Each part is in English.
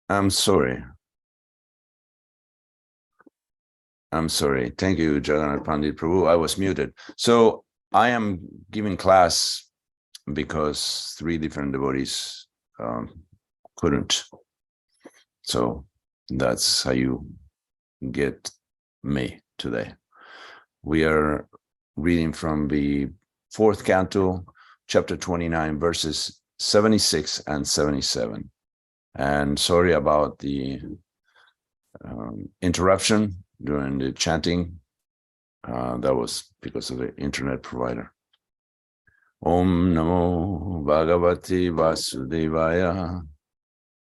I'm sorry. Thank you, Jagannath Pandit Prabhu. I was muted. So I am giving class because 3 different devotees couldn't. So that's how you get me today. We are reading from the 4th canto, chapter 29, verses 76 and 77. And sorry about the interruption during the chanting. That was because of the internet provider. Om Namo Bhagavate Vasudevaya.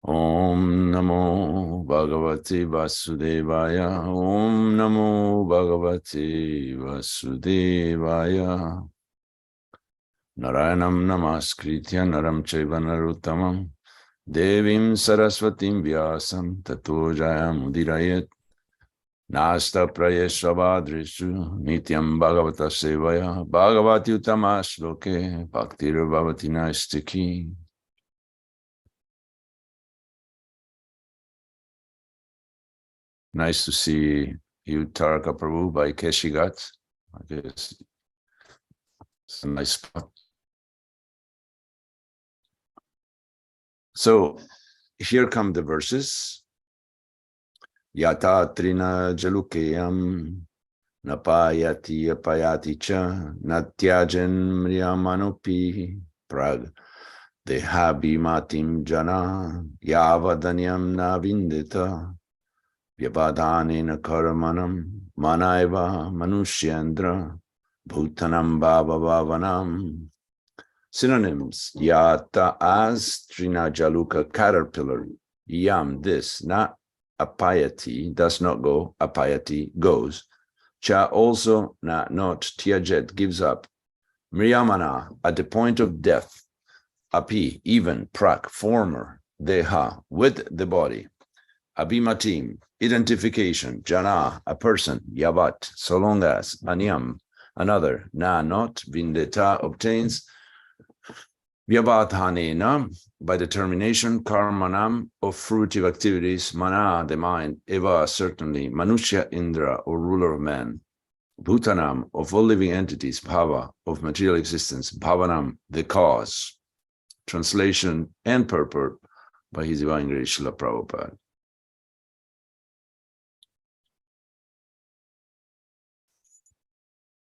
Om Namo Bhagavate Vasudevaya. Om Namo Bhagavate Vasudevaya. Narayanam Namaskritya Naram Chaiva Narottamam Devim Saraswatim Vyasam Tato Jayamudirayet. Nasta Prayeshavadrishu Nityam Bhagavata Sevaya Bhagavati Utamashloke Bhaktir Bhavati Naistiki. Nice to see you, Taraka Prabhu, by Keshigat. I guess it's a nice spot. So here come the verses. Yata trina jalukeyam napayati apayati cha natyajan mriyamanopi prag dehabimatim jana yavadanyam navindita vyavadhanena karmanam manaiva manushyandra bhutanam bhavavanam. Synonyms: yata, as, trinajaluka, caterpillar, yam, this, not apayati, does not go, apayati, goes, cha, also, not, tyajet, gives up, Mriyamana, at the point of death. Api, even, prak, former, deha, with the body. Abhimatim, identification. Jana, a person. Yavat, so long as. Anyam, another. Na, not. Vindeta, obtains. Vyabhathanena, by determination. Karmanam, of fruitive activities. Mana, the mind. Eva, certainly. Manusya, Indra, or ruler of man. Bhutanam, of all living entities. Bhava, of material existence. Bhavanam, the cause. Translation and purport by His Divine Grace Srila Prabhupada.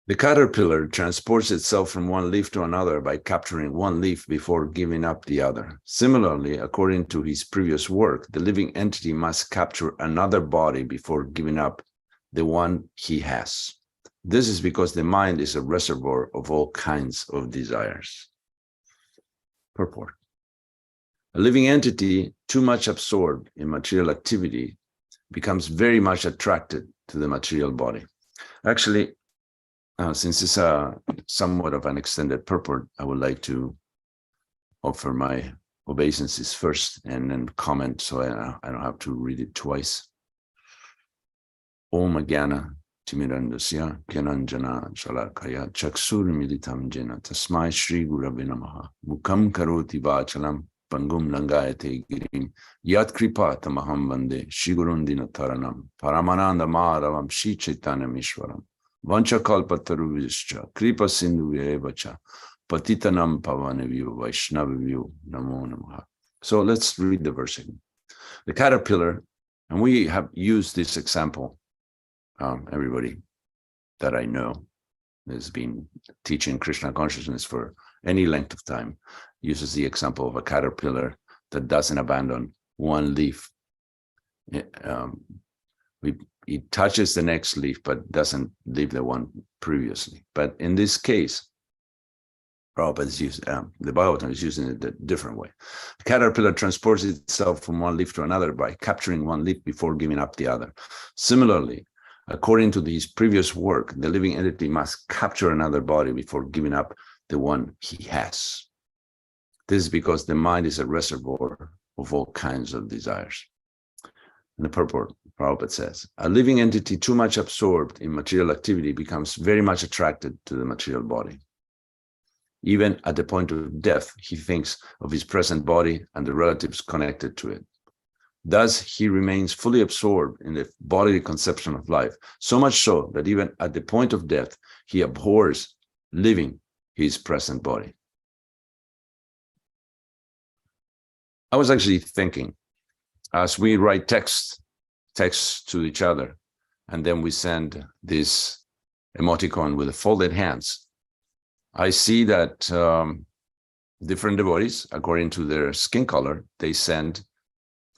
The caterpillar transports itself from one leaf to another by capturing one leaf before giving up the other. Similarly, according to his previous work, the living entity must capture another body before giving up the one he has. This is because the mind is a reservoir of all kinds of desires. Purport. A living entity too much absorbed in material activity becomes very much attracted to the material body. Actually, since it's somewhat of an extended purport, I would like to offer my obeisances first and then comment so I don't have to read it twice. Om Jnana Timirandasya Gyananjana Shalakaya Chaksur Militam Jena Tasmai Shri Gurave Namaha Mukam Karoti Vachalam Pangum Langayate Girim Yat Kripa Tamaham Vande Shri Gurundina Taranam Paramananda Madhavam Shri Chaitanya Mishwaram Vancha Kalpataru Vischa Kripa Sindhu Evacha Patitanam Pavanevyu Vaishnavyu Namo Namaha. So let's read the verse again. The caterpillar, and we have used this example. Everybody that I know has been teaching Krishna consciousness for any length of time uses the example of a caterpillar that doesn't abandon one leaf. It touches the next leaf, but doesn't leave the one previously. But in this case, Prabhupada is using, the Bhagavatam is using it a different way. The caterpillar transports itself from one leaf to another by capturing one leaf before giving up the other. Similarly, according to his previous work, the living entity must capture another body before giving up the one he has. This is because the mind is a reservoir of all kinds of desires. In the purport, Prabhupada says, a living entity too much absorbed in material activity becomes very much attracted to the material body. Even at the point of death, he thinks of his present body and the relatives connected to it. Thus, he remains fully absorbed in the bodily conception of life, so much so that even at the point of death, he abhors living his present body. I was actually thinking, as we write texts to each other, and then we send this emoticon with the folded hands, I see that different devotees, according to their skin color, they send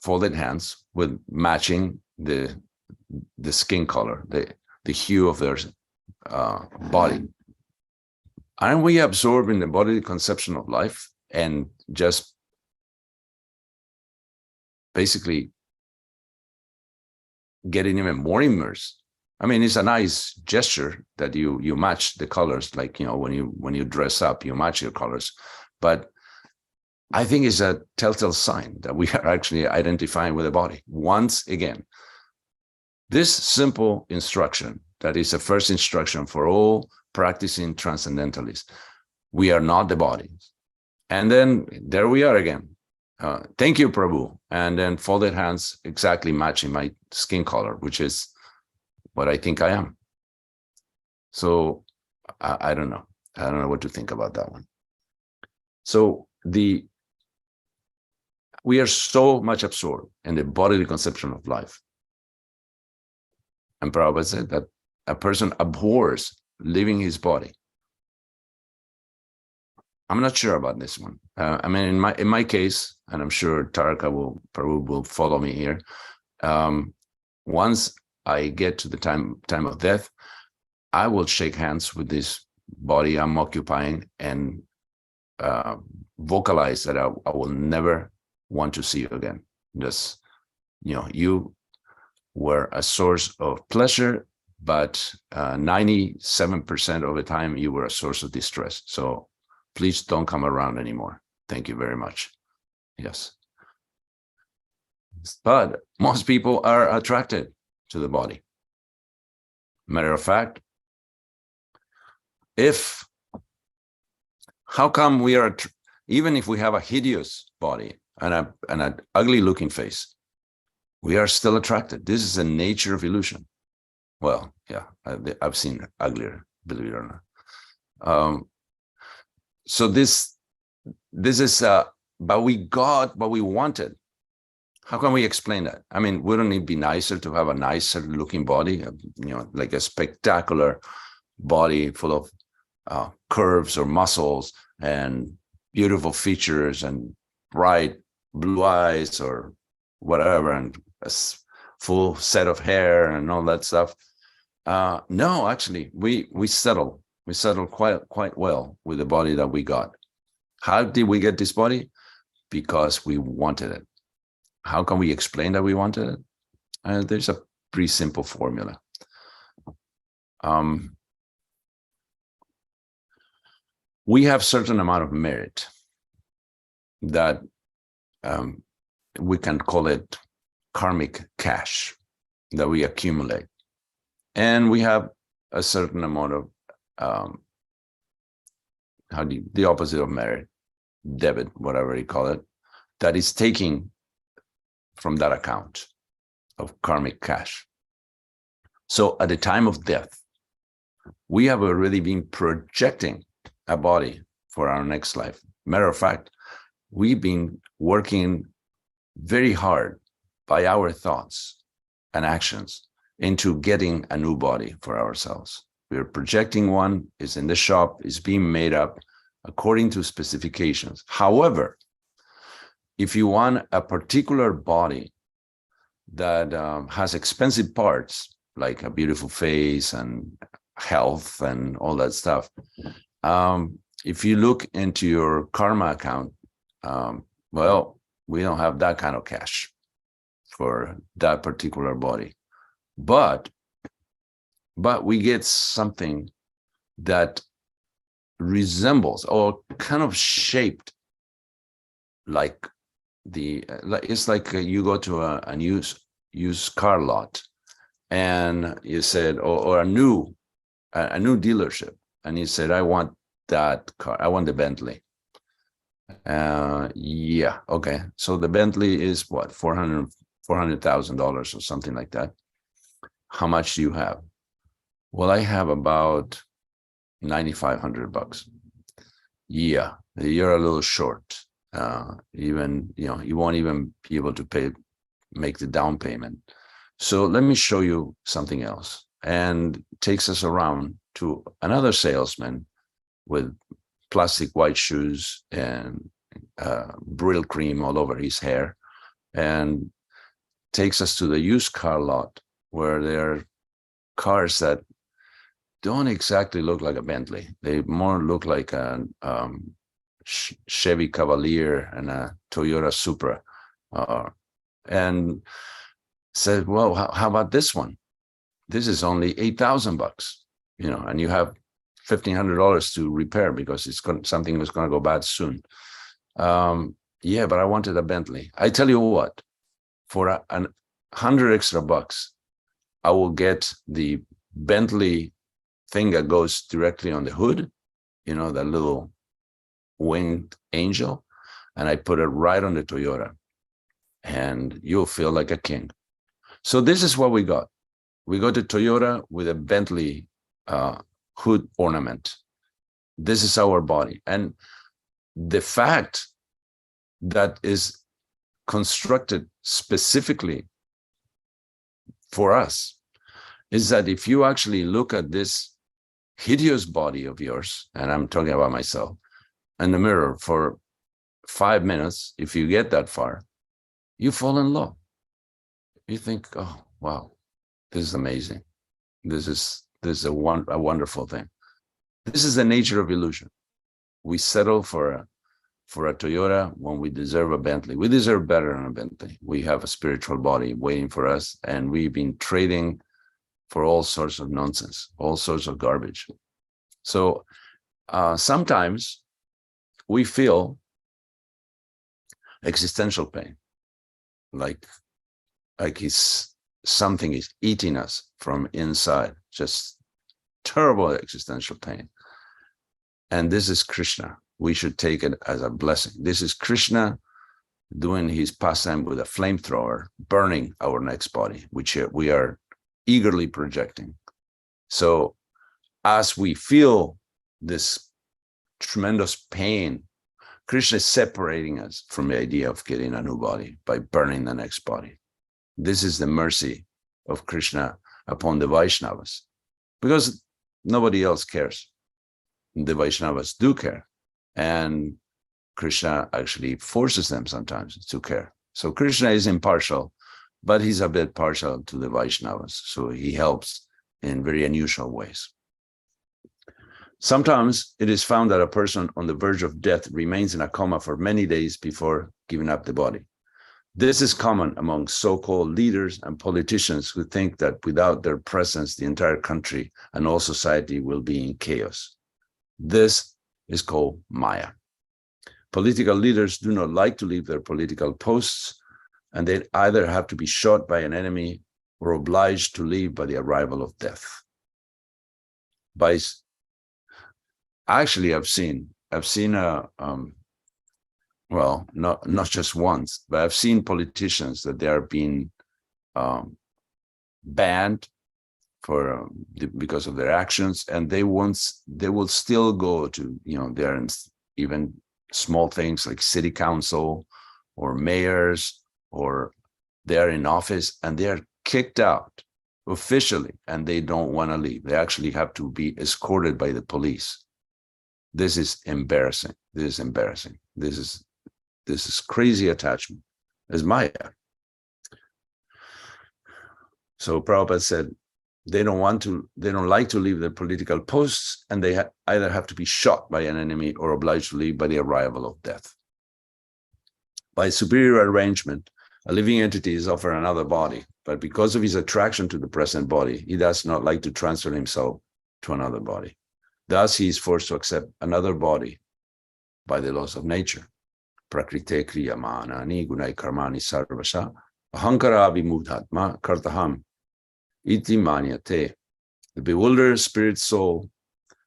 folded hands with matching the skin color, the hue of their body. Aren't we absorbed in the bodily conception of life and just basically getting even more immersed? I mean, it's a nice gesture that you match the colors, like, you know, when you dress up, you match your colors. But I think it's a telltale sign that we are actually identifying with the body. Once again, this simple instruction, that is the first instruction for all practicing transcendentalists, we are not the body. And then there we are again. Thank you, Prabhu. And then folded hands exactly matching my skin color, which is what I think I am. So I don't know. I don't know what to think about that one. So we are so much absorbed in the bodily conception of life. And Prabhupada said that a person abhors leaving his body. I'm not sure about this one. I mean, in my case, and I'm sure Taraka will follow me here. Once I get to the time of death, I will shake hands with this body I'm occupying and vocalize that I will never want to see you again. Just, you know, you were a source of pleasure but 97% of the time you were a source of distress. So please don't come around anymore. Thank you very much. Yes. But most people are attracted to the body. Matter of fact, how come we are, even if we have a hideous body and an ugly looking face, we are still attracted? This is the nature of illusion. Well, yeah, I've seen uglier, believe it or not. So this is, but we got what we wanted. How can we explain that? I mean, wouldn't it be nicer to have a nicer looking body, like a spectacular body full of curves or muscles and beautiful features and bright blue eyes or whatever, and a full set of hair and all that stuff? No, actually, we settle quite well with the body that we got. How did we get this body? Because we wanted it. How can we explain that we wanted it? There's a pretty simple formula. We have certain amount of merit that we can call it karmic cash that we accumulate. And we have a certain amount of, the opposite of merit, debit, whatever you call it, that is taking from that account of karmic cash. So at the time of death, we have already been projecting a body for our next life. Matter of fact, we've been working very hard by our thoughts and actions into getting a new body for ourselves. We're projecting one, is in the shop, is being made up according to specifications. However, if you want a particular body that has expensive parts, like a beautiful face and health and all that stuff, if you look into your karma account, well, we don't have that kind of cash for that particular body. But we get something that resembles or kind of shaped like it's like you go to a used car lot and you said, or a new dealership, and you said, I want that car, I want the Bentley. Yeah, okay. So the Bentley is what, $400,000 or something like that. How much do you have? Well, I have about $9,500. Yeah, you're a little short. Even, you won't even be able to make the down payment. So let me show you something else. And takes us around to another salesman with plastic white shoes and Brill cream all over his hair, and takes us to the used car lot where there are cars that don't exactly look like a Bentley. They more look like a Chevy Cavalier and a Toyota Supra, and said, well, how about this one? This is only $8,000, and you have $1,500 to repair because something was going to go bad soon. Yeah, but I wanted a Bentley. I tell you what, for $100 extra, I will get the Bentley thing that goes directly on the hood, that little winged angel, and I put it right on the Toyota, and you'll feel like a king. So this is what we got. We got the Toyota with a Bentley hood ornament. This is our body. And the fact that is constructed specifically for us is that if you actually look at this hideous body of yours, and I'm talking about myself, in the mirror for 5 minutes, if you get that far, you fall in love. You think, oh, wow, this is amazing. This is a wonderful thing. This is the nature of illusion. We settle for a Toyota when we deserve a Bentley. We deserve better than a Bentley. We have a spiritual body waiting for us, and we've been trading for all sorts of nonsense, all sorts of garbage. So sometimes we feel existential pain, like something is eating us from inside, just terrible existential pain. And this is Krishna. We should take it as a blessing. This is Krishna doing his pastime with a flamethrower, burning our next body, which we are eagerly projecting. So as we feel this tremendous pain, Krishna is separating us from the idea of getting a new body by burning the next body. This is the mercy of Krishna upon the Vaishnavas, because nobody else cares. The Vaishnavas do care, and Krishna actually forces them sometimes to care. So Krishna is impartial, but he's a bit partial to the Vaishnavas. So he helps in very unusual ways. Sometimes it is found that a person on the verge of death remains in a coma for many days before giving up the body. This is common among so-called leaders and politicians who think that without their presence, the entire country and all society will be in chaos. This is called Maya. Political leaders do not like to leave their political posts, and they either have to be shot by an enemy or obliged to leave by the arrival of death. Actually, I've seen well, not just once, but I've seen politicians that they are being banned for because of their actions, and they will still go to, they're in even small things like city council or mayors, or they're in office and they're kicked out officially, and they don't want to leave. They actually have to be escorted by the police. This is embarrassing. This is embarrassing. This is crazy attachment. It's Maya. So Prabhupada said they don't like to leave their political posts, and they either have to be shot by an enemy or obliged to leave by the arrival of death. By superior arrangement, a living entity is offered another body, but because of his attraction to the present body, he does not like to transfer himself to another body. Thus, he is forced to accept another body by the laws of nature. Prakrite kriyamanani gunai karmani sarvasha ahankara vimudhatma kartaham iti manyate. The bewildered spirit soul,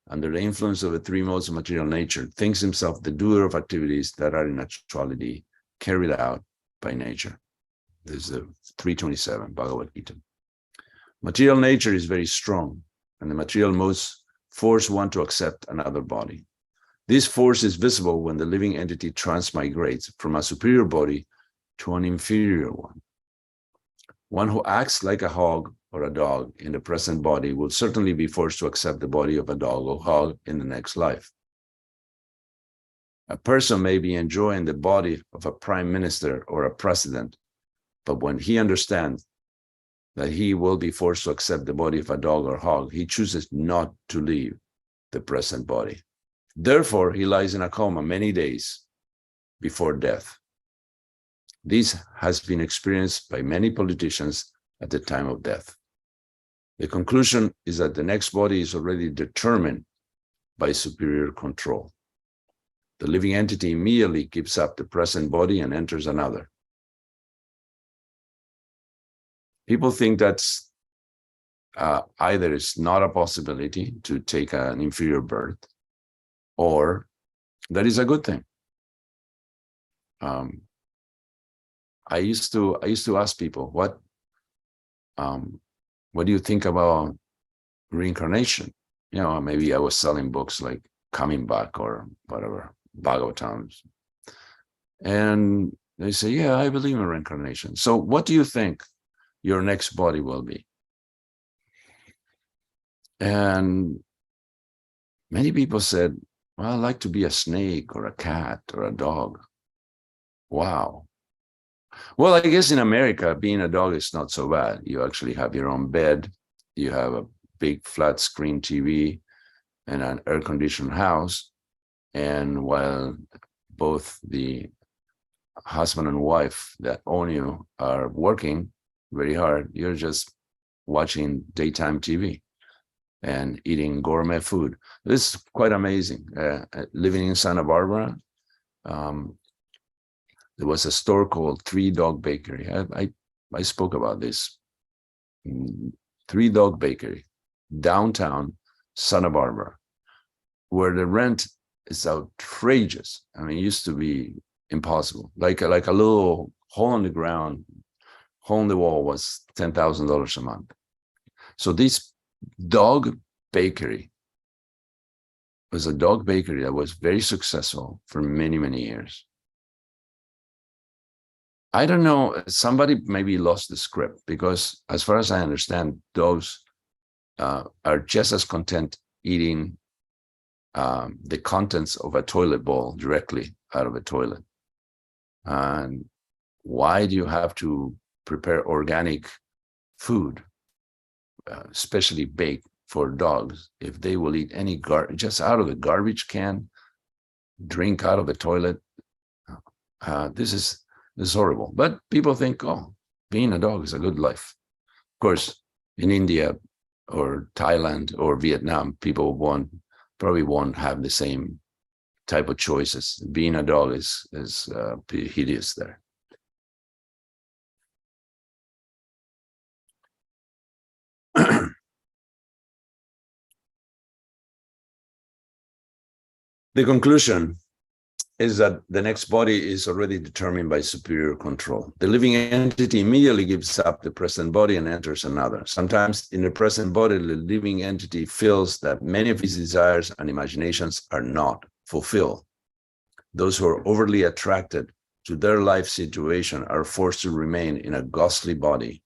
under the influence of the three modes of material nature, thinks himself the doer of activities that are in actuality carried out by nature. This is 327, Bhagavad Gita. Material nature is very strong, and the material modes force one to accept another body. This force is visible when the living entity transmigrates from a superior body to an inferior one. One who acts like a hog or a dog in the present body will certainly be forced to accept the body of a dog or hog in the next life. A person may be enjoying the body of a prime minister or a president, but when he understands that he will be forced to accept the body of a dog or hog, he chooses not to leave the present body. Therefore, he lies in a coma many days before death. This has been experienced by many politicians at the time of death. The conclusion is that the next body is already determined by superior control. The living entity immediately gives up the present body and enters another. People think that's either it's not a possibility to take an inferior birth, or that is a good thing. I used to ask people, what do you think about reincarnation? Maybe I was selling books like Coming Back or whatever, Bhagavatam. And they say, yeah, I believe in reincarnation. So what do you think your next body will be? And many people said, well, I'd like to be a snake or a cat or a dog. Wow. Well, I guess in America, being a dog is not so bad. You actually have your own bed. You have a big flat screen TV and an air-conditioned house. And while both the husband and wife that own you are working very hard, you're just watching daytime TV and eating gourmet food. This is quite amazing. Living in Santa Barbara, there was a store called Three Dog Bakery. I spoke about this. Three Dog Bakery, downtown Santa Barbara, where the rent is outrageous. I mean, it used to be impossible. Like a little hole in the ground, hole in the wall was $10,000 a month. So this dog bakery was a dog bakery that was very successful for many, many years. I don't know, somebody maybe lost the script, because as far as I understand, dogs are just as content eating the contents of a toilet bowl directly out of a toilet. And why do you have to prepare organic food, especially baked, for dogs if they will eat any just out of the garbage can, drink out of the toilet? This is horrible. But people think, oh, being a dog is a good life. Of course, in India or Thailand or Vietnam, people probably won't have the same type of choices. Being a dog is pretty hideous there. The conclusion is that the next body is already determined by superior control. The living entity immediately gives up the present body and enters another. Sometimes in the present body, the living entity feels that many of his desires and imaginations are not fulfilled. Those who are overly attracted to their life situation are forced to remain in a ghostly body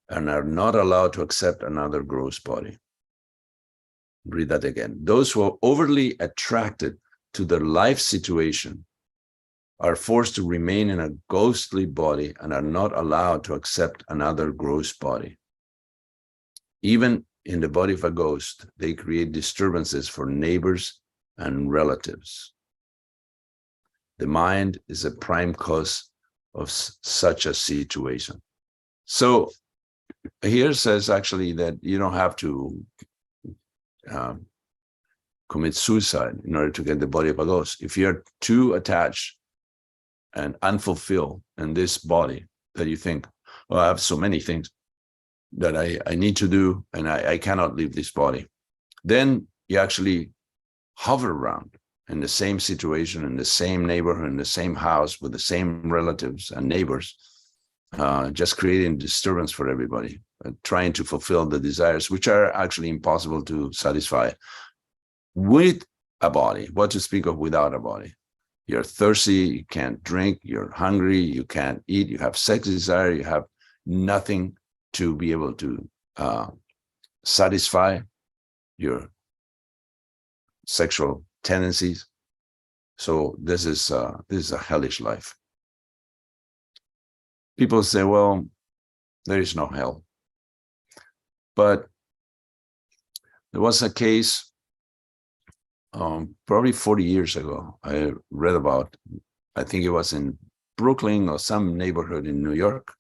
and are not allowed to accept another gross body. Read that again. Those who are overly attracted to their life situation are forced to remain in a ghostly body and are not allowed to accept another gross body. Even in the body of a ghost, they create disturbances for neighbors and relatives. The mind is a prime cause of such a situation. So here says actually that you don't have to commit suicide in order to get the body of a ghost. If you're too attached and unfulfilled in this body that you think, oh, I have so many things that I need to do and I cannot leave this body, then you actually hover around in the same situation, in the same neighborhood, in the same house, with the same relatives and neighbors, just creating disturbance for everybody, trying to fulfill the desires, which are actually impossible to satisfy with a body. What to speak of without a body? You're thirsty, you can't drink, you're hungry, you can't eat, you have sex desire, you have nothing to be able to satisfy your sexual tendencies. So this is a hellish life. People say, well, there is no hell. But there was a case probably 40 years ago, I read about, I think it was in Brooklyn or some neighborhood in New York,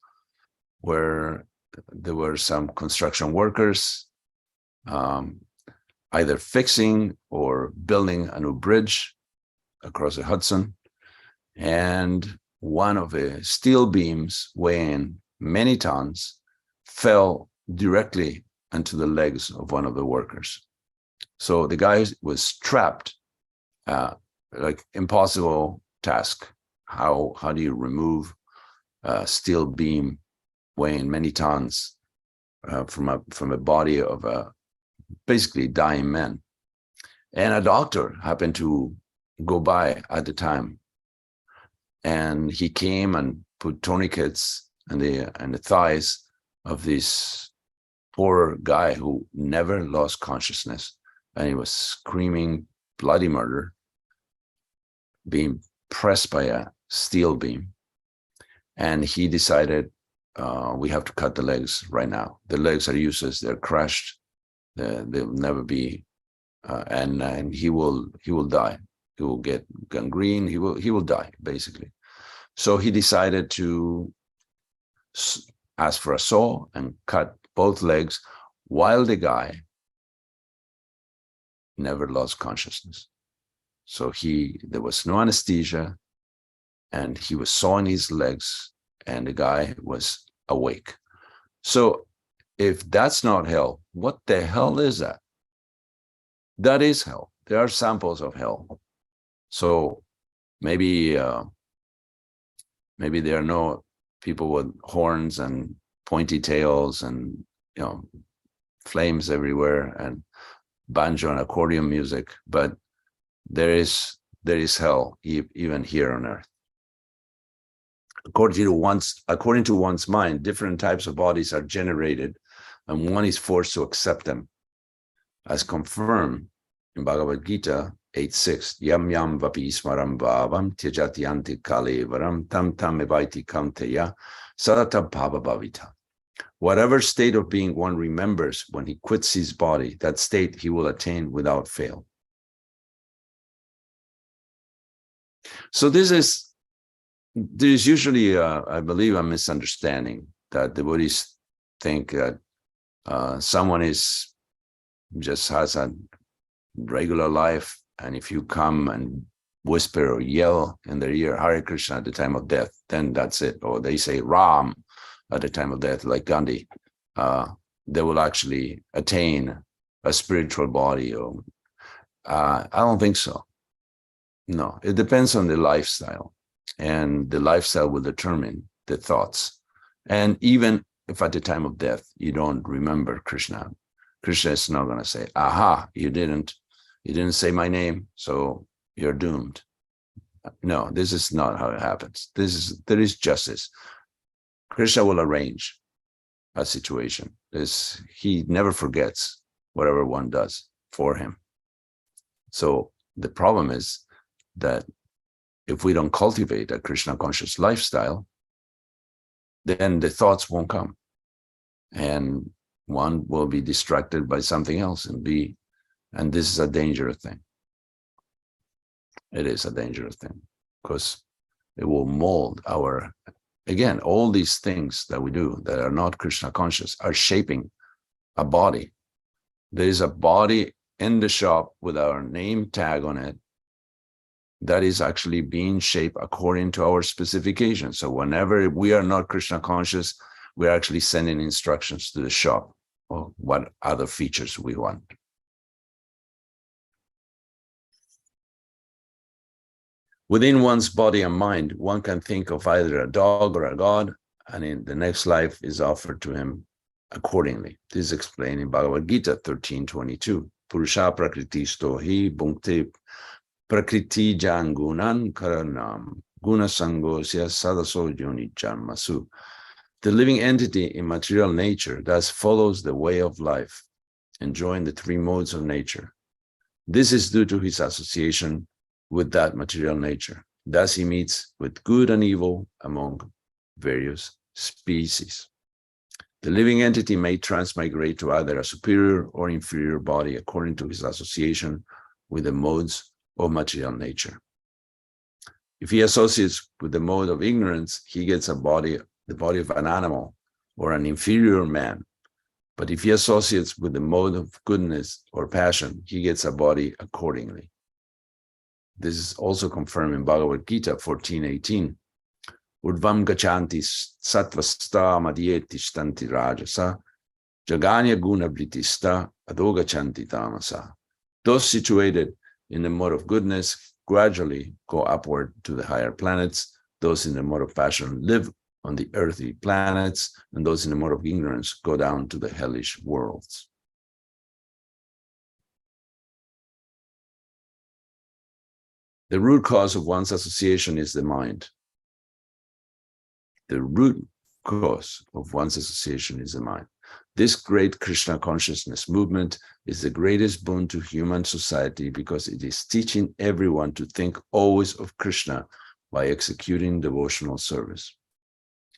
where there were some construction workers either fixing or building a new bridge across the Hudson. And one of the steel beams weighing many tons fell directly into the legs of one of the workers. So the guy was trapped, like impossible task. How do you remove a steel beam weighing many tons from a body of a basically dying man? And a doctor happened to go by at the time, and he came and put tourniquets on the thighs of this poor guy who never lost consciousness. And he was screaming bloody murder, being pressed by a steel beam. And he decided, we have to cut the legs right now. The legs are useless, they're crushed, they'll never be, and he will die. He will get gangrene, he will die, basically. So he decided to ask for a saw and cut both legs, while the guy never lost consciousness. So there was no anesthesia, and he was sawing his legs, and the guy was awake. So if that's not hell, what the hell is that? That is hell. There are samples of hell. So maybe there are no people with horns and pointy tails and flames everywhere and banjo and accordion music, but there is hell even here on earth. According to one's mind, different types of bodies are generated, and one is forced to accept them, as confirmed in Bhagavad Gita 8.6. Yam yam vapi smaram bhavam tyajati anti kalevaram tam tam evaiti kamteya sarata bhava bhavita. Whatever state of being one remembers when he quits his body, that state he will attain without fail. So there is usually, I believe, a misunderstanding that devotees think that someone just has a regular life, and if you come and whisper or yell in their ear Hare Krishna at the time of death, then that's it. Or they say Ram at the time of death, like Gandhi, they will actually attain a spiritual body. Or I don't think so. No, it depends on the lifestyle, and the lifestyle will determine the thoughts. And even if at the time of death you don't remember Krishna, Krishna is not going to say, aha, you didn't say my name, so you're doomed. No, this is not how it happens. There is justice. Krishna will arrange a situation. He never forgets whatever one does for him. So the problem is that if we don't cultivate a Krishna conscious lifestyle, then the thoughts won't come, and one will be distracted by something else and this is a dangerous thing. It is a dangerous thing because it will mold again, all these things that we do that are not Krishna conscious are shaping a body. There is a body in the shop with our name tag on it that is actually being shaped according to our specifications. So whenever we are not Krishna conscious, we're actually sending instructions to the shop or what other features we want. Within one's body and mind, one can think of either a dog or a god, and in the next life is offered to him accordingly. This is explained in Bhagavad Gita 13.22. Purusha prakritisto hi bhunkte prakriti jangunan karanam guna sangosya sadaso yoni janmasu. The living entity in material nature thus follows the way of life, enjoying the three modes of nature. This is due to his association with that material nature. Thus he meets with good and evil among various species. The living entity may transmigrate to either a superior or inferior body according to his association with the modes of material nature. If he associates with the mode of ignorance, he gets the body of an animal or an inferior man. But if he associates with the mode of goodness or passion, he gets a body accordingly. This is also confirmed in Bhagavad Gita 14.18. Urdvam gachanti sattvasta madhyeti shtanti rajasa jaganya guna vritista adogachanti tamasa. Those situated in the mode of goodness gradually go upward to the higher planets. Those in the mode of passion live on the earthly planets, and those in the mode of ignorance go down to the hellish worlds. The root cause of one's association is the mind. The root cause of one's association is the mind. This great Krishna consciousness movement is the greatest boon to human society because it is teaching everyone to think always of Krishna by executing devotional service.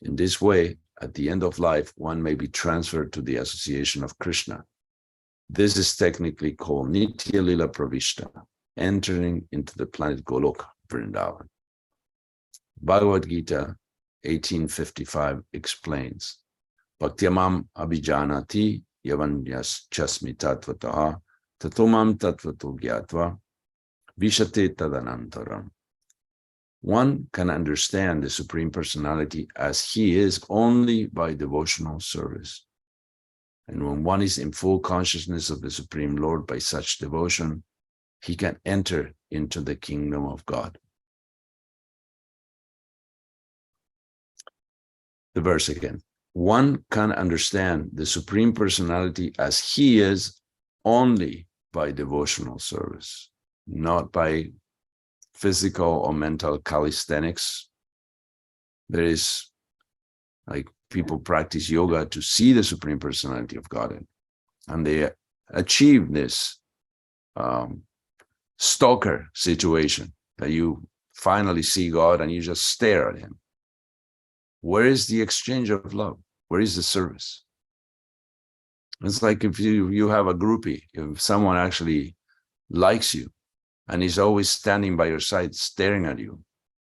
In this way, at the end of life, one may be transferred to the association of Krishna. This is technically called Nitya Lila Pravishta, entering into the planet Goloka, Vrindavan. Bhagavad Gita 1855 explains, bhaktyamam abhijanati yavanyas chasmi tatvataha tatomam tatvato gyatva vishate tadanantaram. One can understand the Supreme Personality as he is only by devotional service. And when one is in full consciousness of the Supreme Lord by such devotion, he can enter into the kingdom of God. The verse again. One can understand the Supreme Personality as he is only by devotional service, not by physical or mental calisthenics. There is, like, people practice yoga to see the Supreme Personality of Godhead, and they achieve this stalker situation that you finally see God and you just stare at him. Where is the exchange of love? Where is the service? It's like if you have a groupie, if someone actually likes you and is always standing by your side staring at you,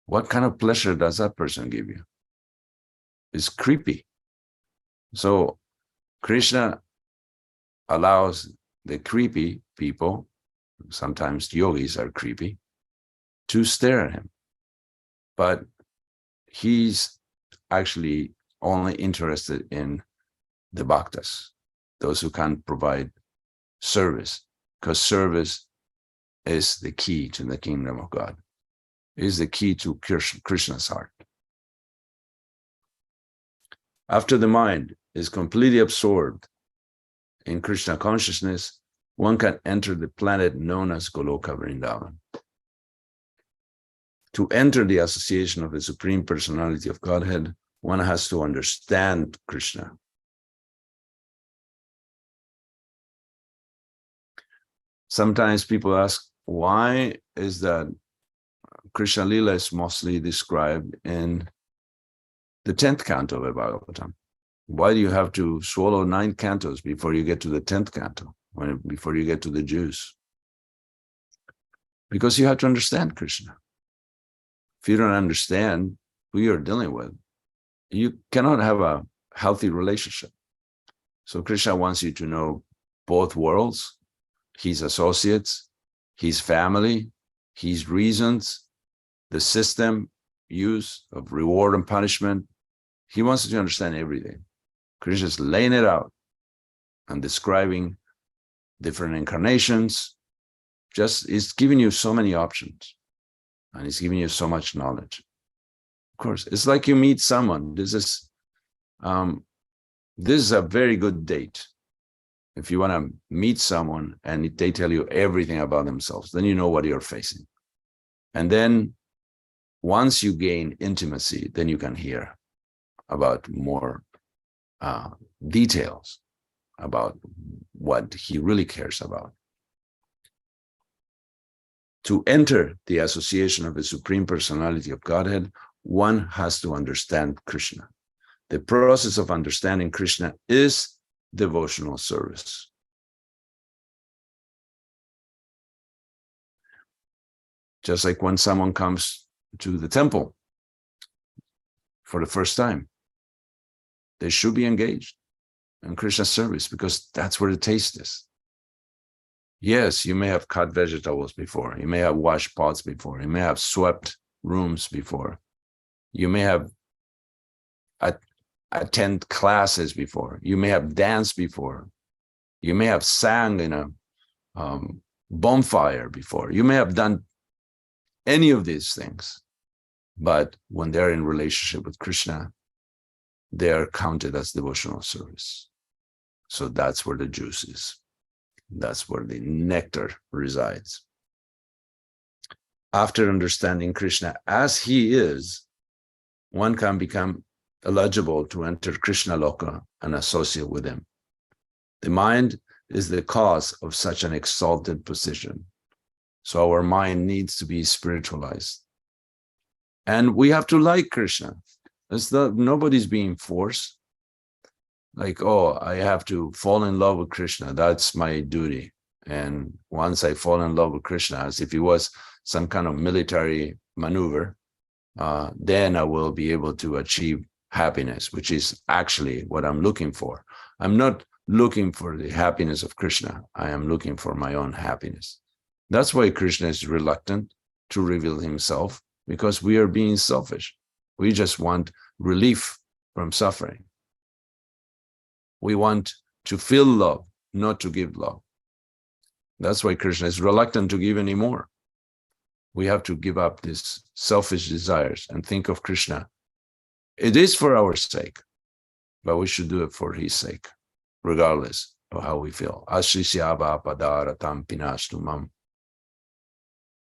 what kind of pleasure does that person give you? It's creepy. So Krishna allows the creepy people, sometimes yogis are creepy, to stare at him. But he's actually only interested in the bhaktas, those who can provide service, because service is the key to the kingdom of God. It is the key to Krishna's heart. After the mind is completely absorbed in Krishna consciousness, one can enter the planet known as Goloka Vrindavan. To enter the association of the Supreme Personality of Godhead, one has to understand Krishna. Sometimes people ask, why is that Krishna Lila is mostly described in the 10th canto of the Bhagavatam? Why do you have to swallow 9 cantos before you get to the 10th canto, before you get to the Jews? Because you have to understand Krishna. If you don't understand who you're dealing with, you cannot have a healthy relationship. So Krishna wants you to know both worlds, his associates, his family, his reasons, the system use of reward and punishment. He wants you to understand everything. Krishna is laying it out and describing different incarnations. Just is giving you so many options, and he's giving you so much knowledge. Of course, it's like you meet someone. This is a very good date. If you want to meet someone and they tell you everything about themselves, then you know what you're facing. And then once you gain intimacy, then you can hear about more details about what he really cares about. To enter the association of the Supreme Personality of Godhead, one has to understand Krishna. The process of understanding Krishna is devotional service. Just like when someone comes to the temple for the first time, they should be engaged in Krishna's service because that's where the taste is. Yes, you may have cut vegetables before. You may have washed pots before. You may have swept rooms before. You may have attend classes before. You may have danced before. You may have sang in a bonfire before. You may have done any of these things. But when they're in relationship with Krishna, they are counted as devotional service. So that's where the juice is. That's where the nectar resides. After understanding Krishna as he is, one can become eligible to enter Krishna Loka and associate with him. The mind is the cause of such an exalted position. So our mind needs to be spiritualized. And we have to like Krishna. Nobody's being forced. Like, oh, I have to fall in love with Krishna. That's my duty. And once I fall in love with Krishna, as if it was some kind of military maneuver, then I will be able to achieve happiness, which is actually what I'm looking for. I'm not looking for the happiness of Krishna. I am looking for my own happiness. That's why Krishna is reluctant to reveal himself, because we are being selfish. We just want relief from suffering. We want to feel love, not to give love. That's why Krishna is reluctant to give any more. We have to give up these selfish desires and think of Krishna. It is for our sake, but we should do it for his sake, regardless of how we feel.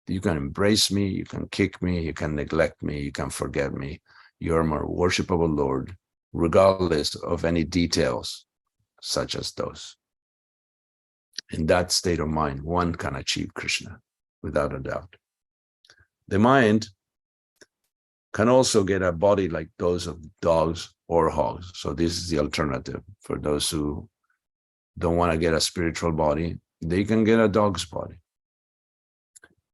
You can embrace me, you can kick me, you can neglect me, you can forget me. You are my worshipable Lord, regardless of any details such as those. In that state of mind, one can achieve Krishna, without a doubt. The mind can also get a body like those of dogs or hogs. So this is the alternative. For those who don't want to get a spiritual body, they can get a dog's body.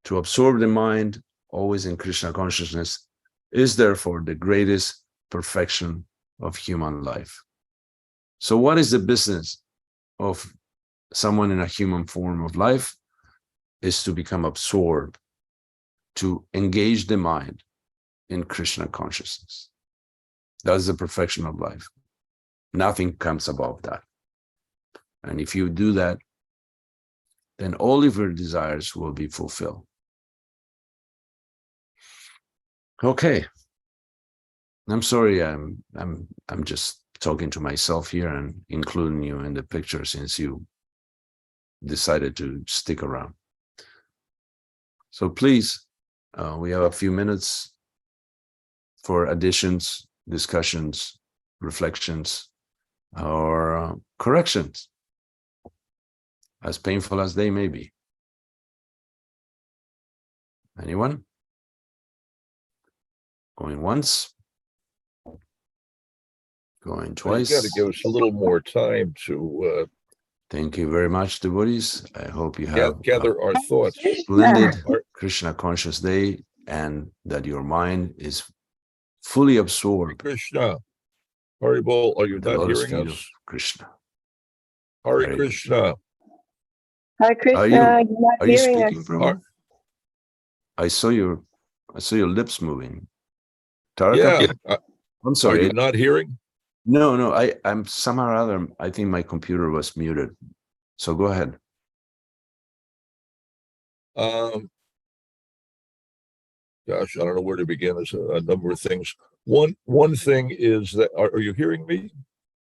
To absorb the mind, always in Krishna consciousness, is therefore the greatest perfection of human life. So what is the business of someone in a human form of life? Is to become absorbed, to engage the mind in Krishna consciousness. That is the perfection of life. Nothing comes above that. And if you do that, then all of your desires will be fulfilled. Okay. I'm sorry, I'm just talking to myself here and including you in the picture since you decided to stick around. So please, we have a few minutes for additions, discussions, reflections, or corrections, as painful as they may be. Anyone? Going once? Going twice? You got to give us a little more time to Thank you very much, devotees. I hope you have gather our thoughts. Splendid Krishna conscious day, and that your mind is fully absorbed. Krishna, Haribol, are you not hearing us? Of Krishna. Hare Krishna. Hare Krishna, are you hearing speaking us. from? I saw your lips moving. Taraka? Yeah. I'm sorry. Are you not hearing? No, I'm somehow or other, I think my computer was muted. So go ahead. Gosh, I don't know where to begin. There's a number of things. One thing is that, are you hearing me?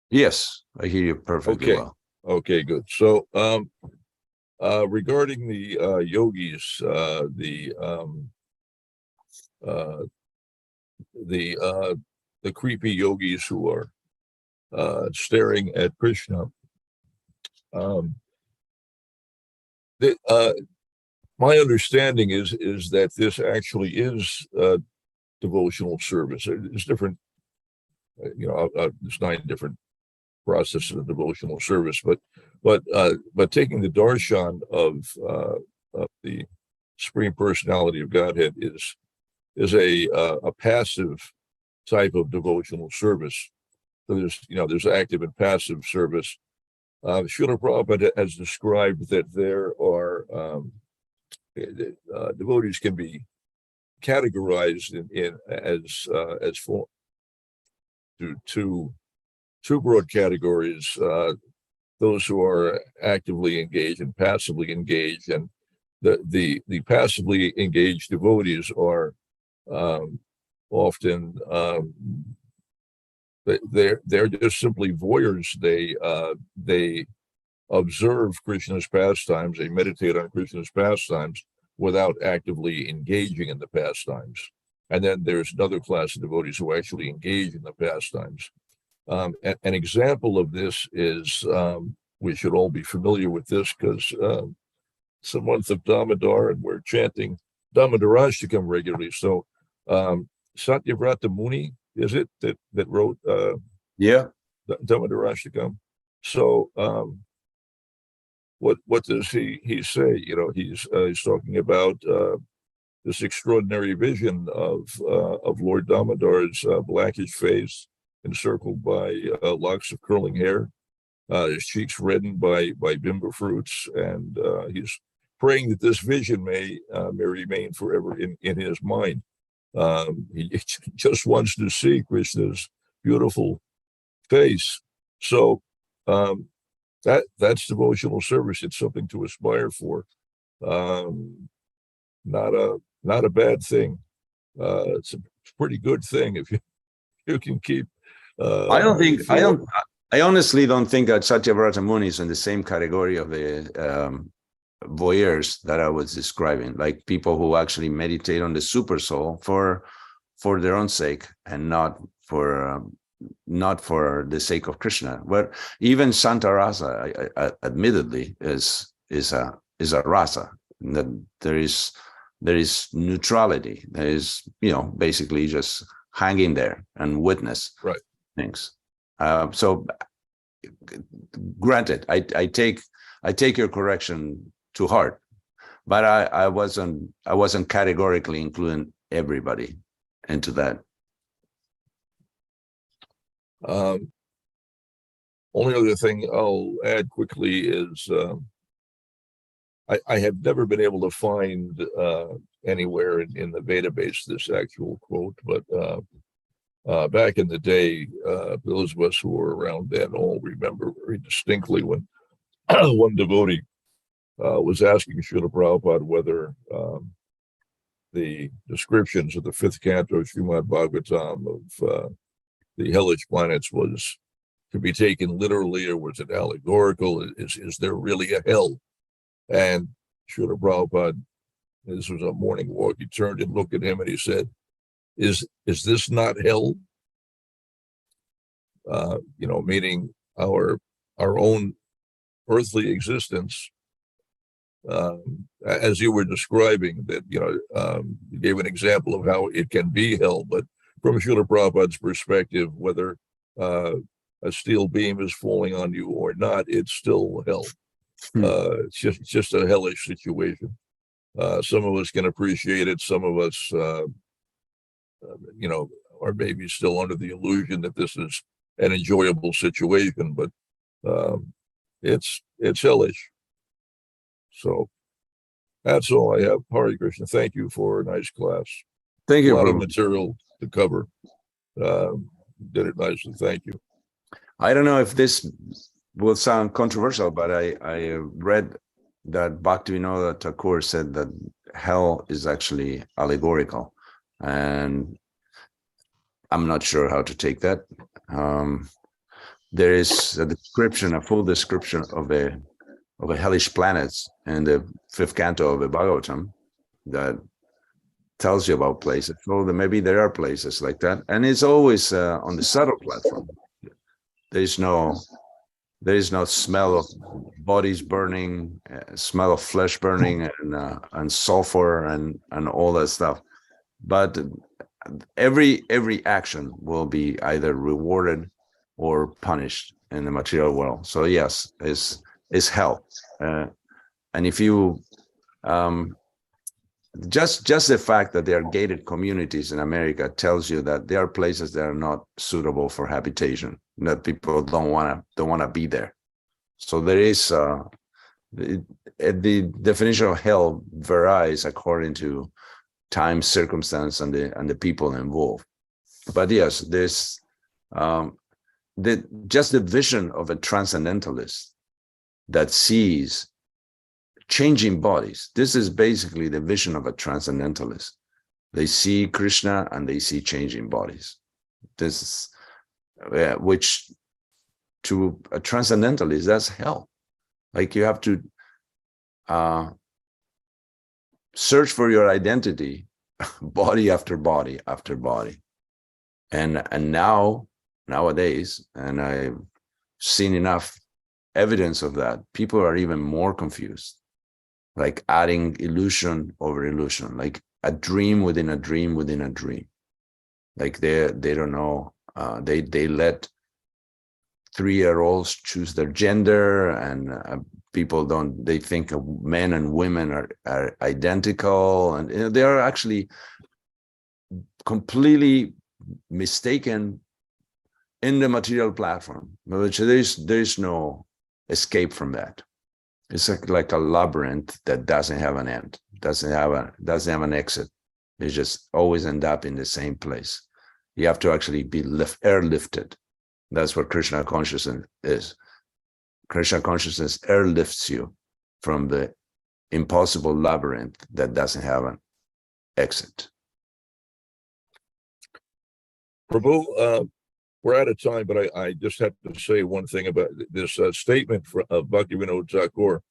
Yes, I hear you perfectly well. Okay, good. So regarding the yogis, the creepy yogis who are staring at Krishna. My understanding is that this actually is devotional service. There's different, there's 9 different processes of devotional service, but taking the darshan of the Supreme Personality of Godhead is a passive type of devotional service. So there's active and passive service. Srila Prabhupada has described that there are devotees can be categorized in as two broad categories: those who are actively engaged and passively engaged. And the passively engaged devotees are often they're just simply voyeurs. They observe Krishna's pastimes, they meditate on Krishna's pastimes without actively engaging in the pastimes. And then there's another class of devotees who actually engage in the pastimes. An example of this is, we should all be familiar with this because it's the month of Damodar and we're chanting Damodarashtakam regularly. So Satyavrata Muni, is it, that wrote Damodarashtakam? So what does he say? He's talking about this extraordinary vision of Lord Damodar's blackish face encircled by locks of curling hair, his cheeks reddened by bimba fruits, and he's praying that this vision may remain forever in his mind. He just wants to see Krishna's beautiful face. So that's devotional service. It's something to aspire for. Not a bad thing. It's a pretty good thing if you can keep. I honestly don't think that Satyavrata Muni is in the same category of the voyeurs that I was describing, like people who actually meditate on the super soul for their own sake and not for the sake of Krishna. But even Santa Rasa, admittedly, is a rasa. That there is neutrality. There is, basically just hanging there and witness things. So, granted, I take your correction to heart, but I wasn't categorically including everybody into that. Only other thing I'll add quickly is I have never been able to find anywhere in the database this actual quote, but back in the day, those of us who were around then all remember very distinctly when one devotee was asking Srila Prabhupada whether the descriptions of the fifth canto of Srimad Bhagavatam of the hellish planets was to be taken literally, or was it allegorical? Is there really a hell? And Srila Prabhupada, this was a morning walk, he turned and looked at him and he said, is this not hell? Meaning our own earthly existence, as you were describing, that you gave an example of how it can be hell, but from Srila Prabhupada's perspective, whether a steel beam is falling on you or not, it's still hell. It's just a hellish situation. Some of us can appreciate it. Some of us, are maybe still under the illusion that this is an enjoyable situation, but it's hellish. So that's all I have. Hare Krishna. Thank you for a nice class. Thank you. A lot of material to cover. Did it nicely. Thank you. I don't know if this will sound controversial, but I read that Bhaktivinoda Thakur said that hell is actually allegorical, and I'm not sure how to take that. There is a full description of a hellish planets in the fifth canto of the Bhagavatam that tells you about places. So maybe there are places like that, and it's always on the subtle platform. There is no smell of bodies burning, smell of flesh burning, and sulfur and all that stuff. But every action will be either rewarded or punished in the material world. So yes, is hell, and if you just the fact that there are gated communities in America tells you that there are places that are not suitable for habitation, that people don't want to be there. So there is the definition of hell varies according to time, circumstance, and the people involved. But yes, there's just the vision of a transcendentalist that sees changing bodies. This is basically the vision of a transcendentalist. They see Krishna and they see changing bodies. This is which to a transcendentalist, that's hell. Like you have to search for your identity, body after body after body. And nowadays, and I've seen enough evidence of that, people are even more confused, like adding illusion over illusion, like a dream within a dream within a dream. Like they don't know, they let 3-year-olds choose their gender, and they think men and women are identical, and they are actually completely mistaken in the material platform, which there's no escape from that. It's like a labyrinth that doesn't have an end, doesn't have an exit. You just always end up in the same place. You have to actually be airlifted. That's what Krishna consciousness is. Krishna consciousness airlifts you from the impossible labyrinth that doesn't have an exit. Prabhu, we're out of time, but I just have to say one thing about this statement of Bhaktivinoda Thakur.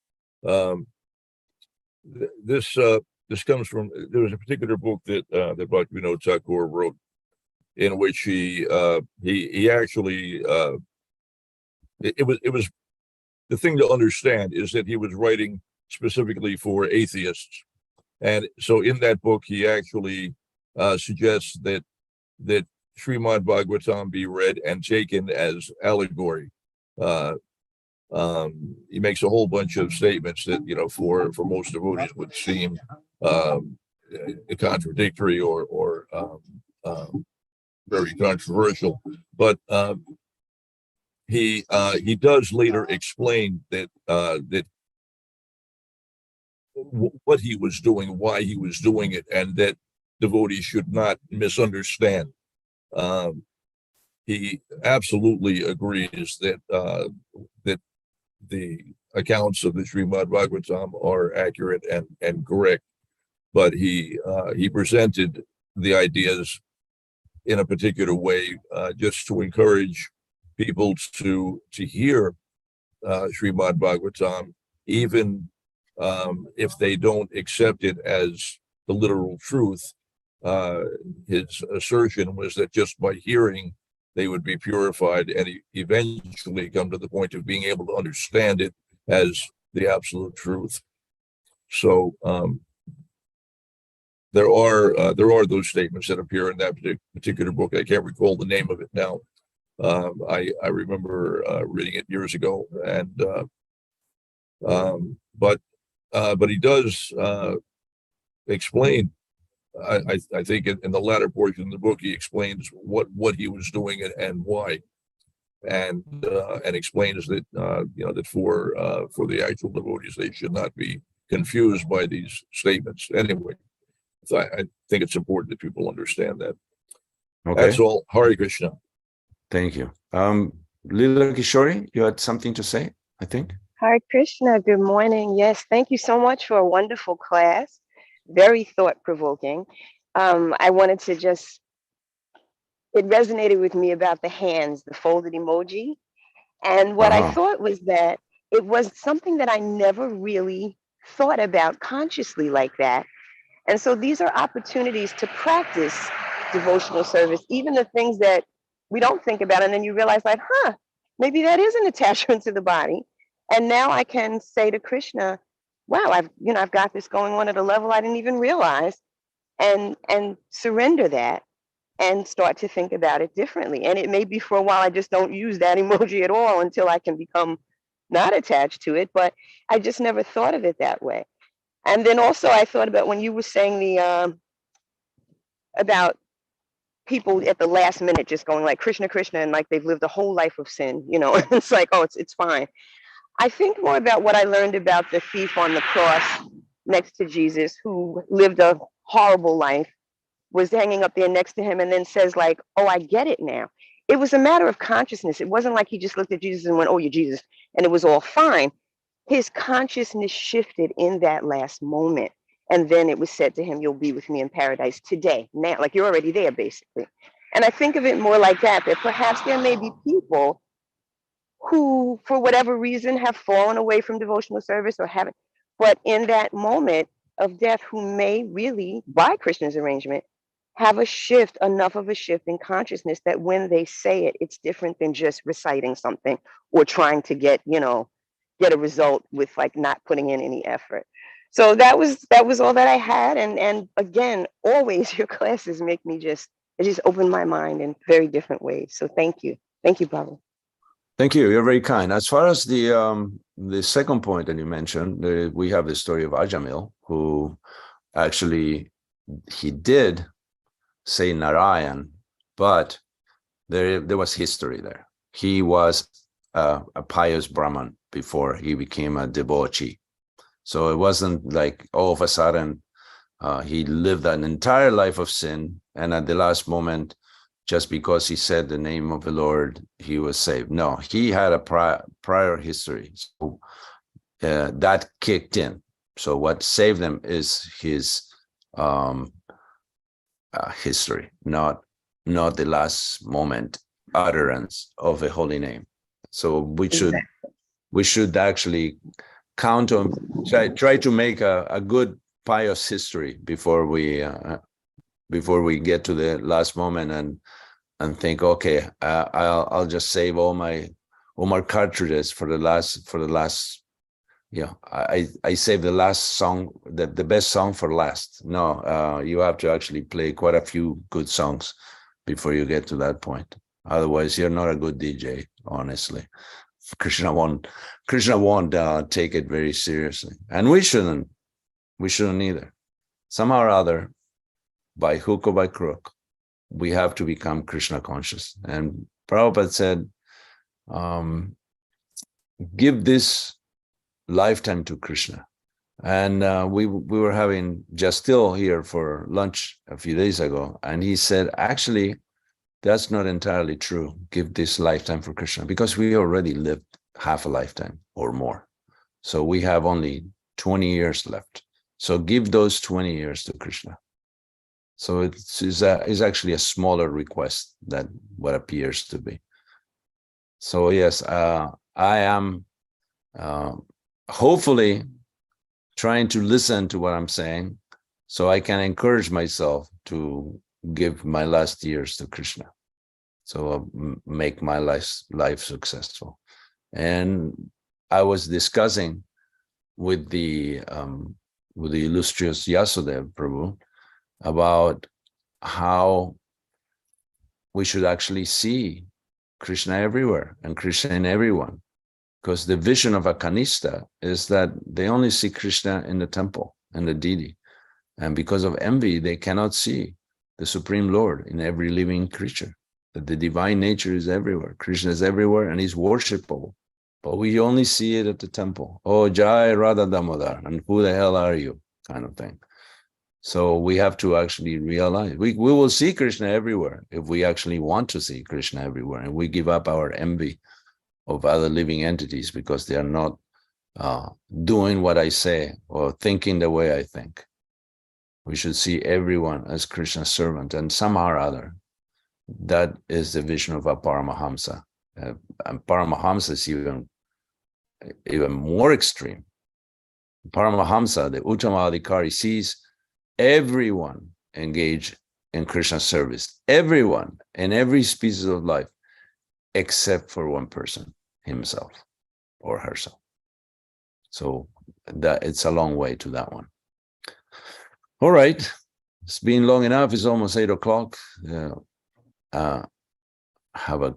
This comes from, there was a particular book that Bhaktivinoda Thakur wrote, in which he actually it was the thing to understand is that he was writing specifically for atheists, and so in that book he actually suggests that Srimad Bhagavatam be read and taken as allegory. He makes a whole bunch of statements that, for most devotees would seem contradictory or very controversial, but he does later explain that what he was doing, why he was doing it, and that devotees should not misunderstand. He absolutely agrees that the accounts of the Srimad Bhagavatam are accurate and correct, but he presented the ideas in a particular way, just to encourage people to hear Srimad Bhagavatam, even if they don't accept it as the literal truth. His assertion was that just by hearing, they would be purified and eventually come to the point of being able to understand it as the absolute truth. So there are those statements that appear in that particular book. I can't recall the name of it now. I remember reading it years ago, and but he does explain. I think in the latter portion of the book, he explains what he was doing and why, and explains that that for the actual devotees, they should not be confused by these statements. Anyway, so I think it's important that people understand that. Okay. That's all. Hare Krishna. Thank you. Lila Kishori, you had something to say, I think. Hare Krishna, good morning. Yes, thank you so much for a wonderful class. Very thought-provoking. I wanted to it resonated with me about the hands, the folded emoji. And what I thought was that it was something that I never really thought about consciously like that. And so these are opportunities to practice devotional service, even the things that we don't think about. And then you realize like, maybe that is an attachment to the body. And now I can say to Krishna, wow, I've got this going on at a level I didn't even realize, and surrender that and start to think about it differently. And it may be for a while I just don't use that emoji at all until I can become not attached to it, but I just never thought of it that way. And then also I thought about when you were saying about people at the last minute just going like Krishna, Krishna, and like they've lived a whole life of sin, it's like, oh, it's fine. I think more about what I learned about the thief on the cross next to Jesus, who lived a horrible life, was hanging up there next to him, and then says like, oh, I get it now. It was a matter of consciousness. It wasn't like he just looked at Jesus and went, oh, you're Jesus, and it was all fine. His consciousness shifted in that last moment. And then it was said to him, you'll be with me in paradise today, now, like you're already there, basically. And I think of it more like that perhaps there may be people who, for whatever reason, have fallen away from devotional service or haven't, but in that moment of death, who may really, by Krishna's arrangement, have enough of a shift in consciousness that when they say it, it's different than just reciting something or trying to get a result with like not putting in any effort. So that was all that I had. And again, always your classes make me it just opened my mind in very different ways. So thank you. Thank you, Baba. Thank you. You're very kind. As far as the second point that you mentioned, we have the story of Ajamil, who actually, he did say Narayan, but There was history there. He was a pious Brahmin before he became a debauchee. So it wasn't like all of a sudden he lived an entire life of sin, and at the last moment, just because he said the name of the Lord, he was saved. No, he had a prior history. So that kicked in. So what saved him is his history, not the last moment utterance of a holy name. So we should actually count on, try to make a good pious history before we get to the last moment and think, okay, I'll just save all my cartridges for the last. Yeah, I saved the last song, the best song for last. No, you have to actually play quite a few good songs before you get to that point. Otherwise, you're not a good DJ, honestly. Krishna won't take it very seriously, and we shouldn't either. Somehow or other, by hook or by crook, we have to become Krishna conscious. And Prabhupada said, give this lifetime to Krishna. And we were having Justil here for lunch a few days ago, and he said, actually, that's not entirely true. Give this lifetime for Krishna, because we already lived half a lifetime or more. So we have only 20 years left. So give those 20 years to Krishna. So it's actually a smaller request than what appears to be. So yes, I am hopefully trying to listen to what I'm saying, so I can encourage myself to give my last years to Krishna. So make my life successful. And I was discussing with the illustrious Yasudev Prabhu about how we should actually see Krishna everywhere and Krishna in everyone. Because the vision of a Kanista is that they only see Krishna in the temple and the deity. And because of envy, they cannot see the Supreme Lord in every living creature. That the divine nature is everywhere. Krishna is everywhere and he's worshipable. But we only see it at the temple. Oh, Jai Radha Damodar, and who the hell are you? Kind of thing. So we have to actually realize, we will see Krishna everywhere if we actually want to see Krishna everywhere, and we give up our envy of other living entities because they are not doing what I say or thinking the way I think. We should see everyone as Krishna's servant, and somehow or other, that is the vision of a Paramahamsa. And Paramahamsa is even more extreme. Paramahamsa, the Uttama Adhikari, sees everyone engaged in Krishna's service, everyone in every species of life, except for one person, himself or herself. So that it's a long way to that one. All right, it's been long enough. It's almost 8 o'clock. Have a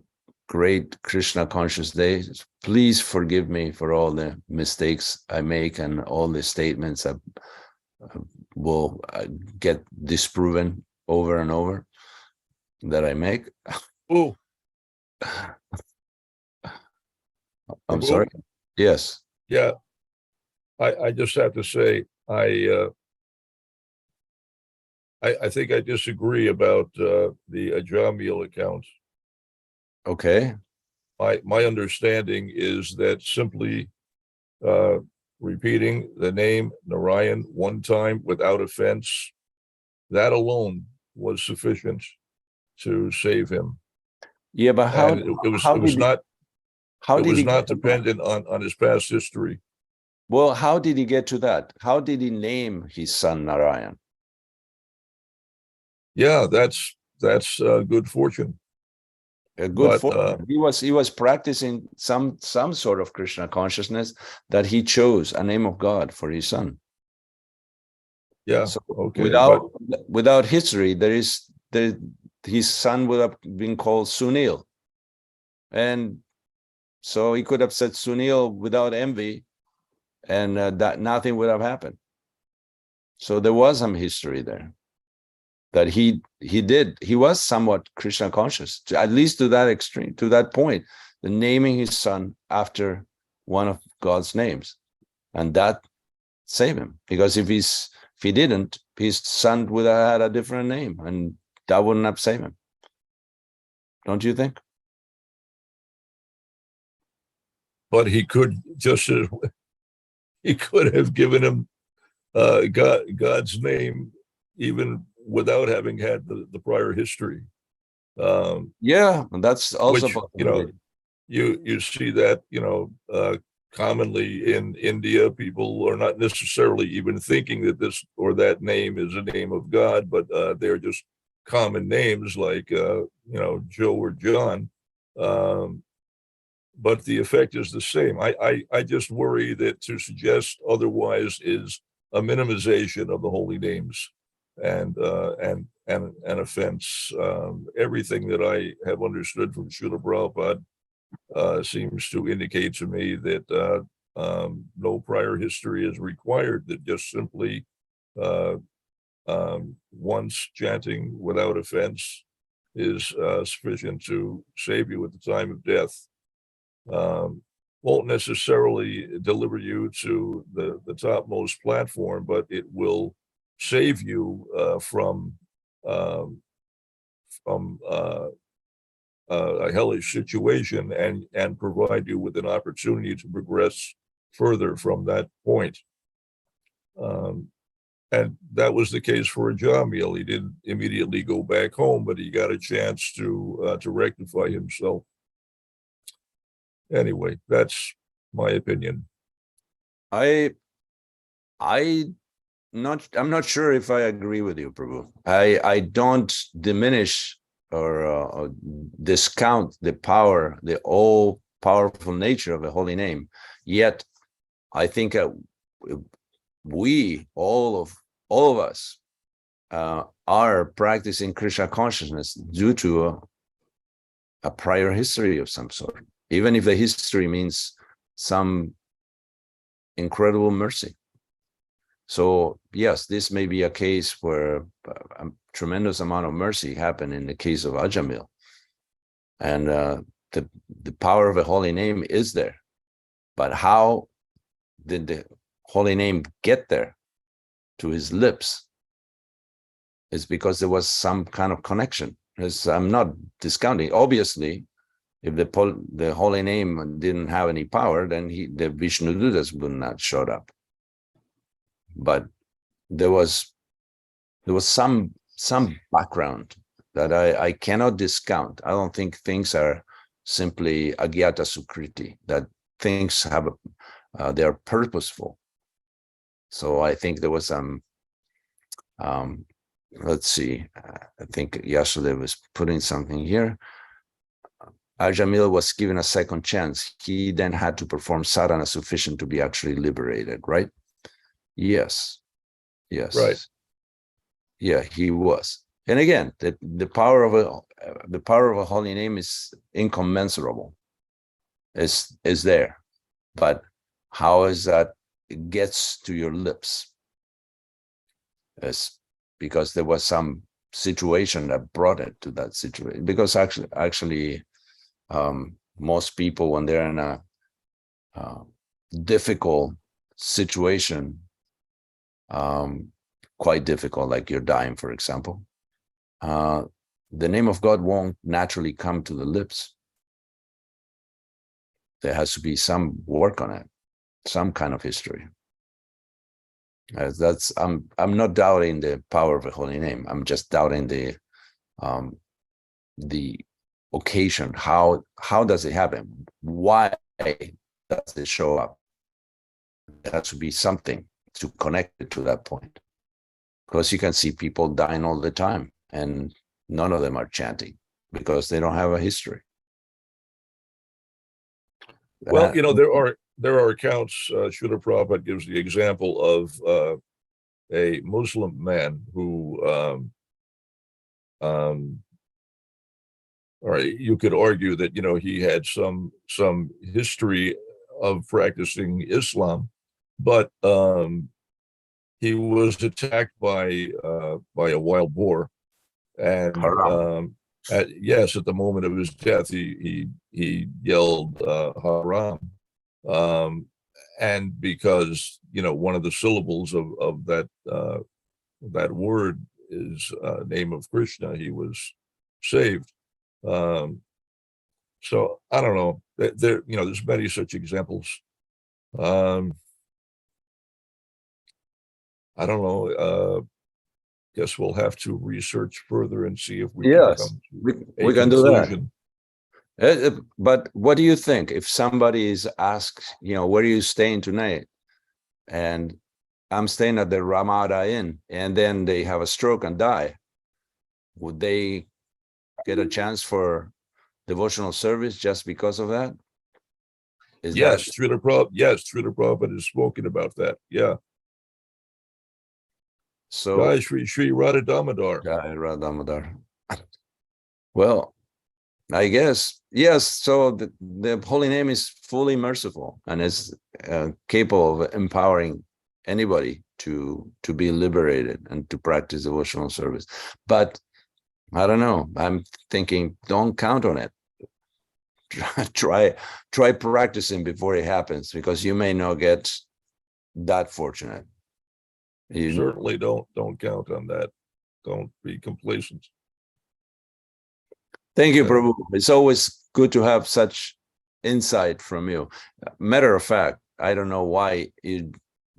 great Krishna conscious day. Please forgive me for all the mistakes I make and all the statements that will get disproven over and over that I make. Oh, I'm sorry. Yes. Yeah, I just have to say, I think I disagree about the Ajamil account. Okay. My understanding is that simply repeating the name Narayan one time without offense, that alone was sufficient to save him. Yeah, but how? And it was not dependent on his past history. Well, how did he get to that? How did he name his son Narayan? Yeah, that's good fortune. A good fortune. He was practicing some sort of Krishna consciousness that he chose a name of God for his son. Yeah. So okay. Without history, his son would have been called Sunil, and so he could have said Sunil without envy, and that nothing would have happened. So there was some history there. that he was somewhat Krishna conscious, at least to that extreme, to that point, the naming his son after one of God's names, and that saved him. Because if he didn't, his son would have had a different name, and that wouldn't have saved him. Don't you think? But he could he could have given him God's name even without having had the prior history. Yeah, and that's also which, you see that, commonly in India, people are not necessarily even thinking that this or that name is a name of God, but they're just common names like, Joe or John. But the effect is the same. I just worry that to suggest otherwise is a minimization of the holy names and an offense. Everything that I have understood from Srila Prabhupada seems to indicate to me that no prior history is required, that just simply once chanting without offense is sufficient to save you at the time of death. Won't necessarily deliver you to the topmost platform, but it will save you from a hellish situation and provide you with an opportunity to progress further from that point. And that was the case for Jamil. He didn't immediately go back home, but he got a chance to rectify himself. Anyway, that's my opinion. I'm not sure if I agree with you, Prabhu. I don't diminish or discount the power, the all powerful nature of the holy name. Yet, I think we, all of us, are practicing Krishna consciousness due to a prior history of some sort, even if the history means some incredible mercy. So yes, this may be a case where a tremendous amount of mercy happened in the case of Ajamil, and the power of a holy name is there. But how did the holy name get there to his lips? It's because there was some kind of connection. I'm not discounting. Obviously, if the holy name didn't have any power, then the Vishnu Dutas would not showed up. But there was some background that I cannot discount. I don't think things are simply agyata sukriti, that things have they are purposeful. So I think there was some let's see, I think Yasudev was putting something here. Ajamil was given a second chance. He then had to perform sadhana sufficient to be actually liberated, right? Yes. Right. Yeah, he was. And again, the power of a holy name is incommensurable. Is there, but how is that it gets to your lips? It's because there was some situation that brought it to that situation. Because actually, most people, when they're in a difficult situation, quite difficult, like you're dying, for example, the name of God won't naturally come to the lips. There has to be some work on it, some kind of history. I'm not doubting the power of a holy name. I'm just doubting the occasion. How does it happen? Why does it show up? There has to be something to connect it to that point. Because you can see people dying all the time, and none of them are chanting because they don't have a history. Well, there are accounts. Srila Prabhupada gives the example of a Muslim man who, or you could argue that he had some history of practicing Islam, but he was attacked by a wild boar, And Haram. yes, at the moment of his death, he yelled haram, and because one of the syllables of that word is name of Krishna, he was saved. So I don't know. There's many such examples. I don't know. Guess we'll have to research further and see if we can Yes, come to we a can do that. conclusion. But what do you think if somebody is asked, where are you staying tonight? And I'm staying at the Ramada Inn, and then they have a stroke and die. Would they get a chance for devotional service just because of that? Yes, Srila Prabhupada has spoken about that. Yeah. So Jai Shri Radha Damodar. Jai Radha Damodar. Well, I guess yes. So the holy name is fully merciful and is capable of empowering anybody to be liberated and to practice devotional service. But I don't know. I'm thinking, don't count on it. Try practicing before it happens, because you may not get that fortunate. Certainly don't count on that. Don't be complacent. Thank you, Prabhu. It's always good to have such insight from you. Matter of fact, I don't know why you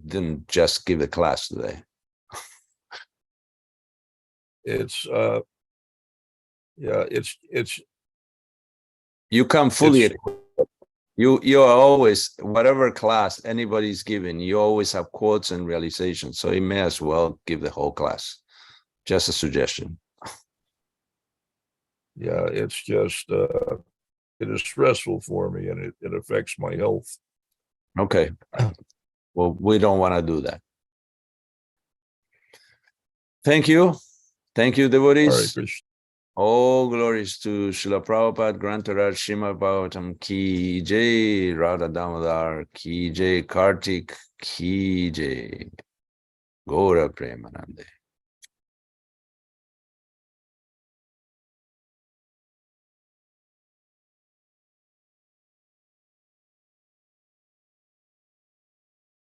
didn't just give a class today. It's you come fully equipped. You are always, whatever class anybody's giving, you always have quotes and realizations. So you may as well give the whole class. Just a suggestion. Yeah, it's just it is stressful for me, and it affects my health. Okay. Well, we don't want to do that. Thank you. Thank you, devotees. All right, All glories to Srila Prabhupada, Grantaraj Srimad Bhagavatam Ki Jai, Radha Damodar Ki Jai, Kartik Ki Jai, Gaura Premanande.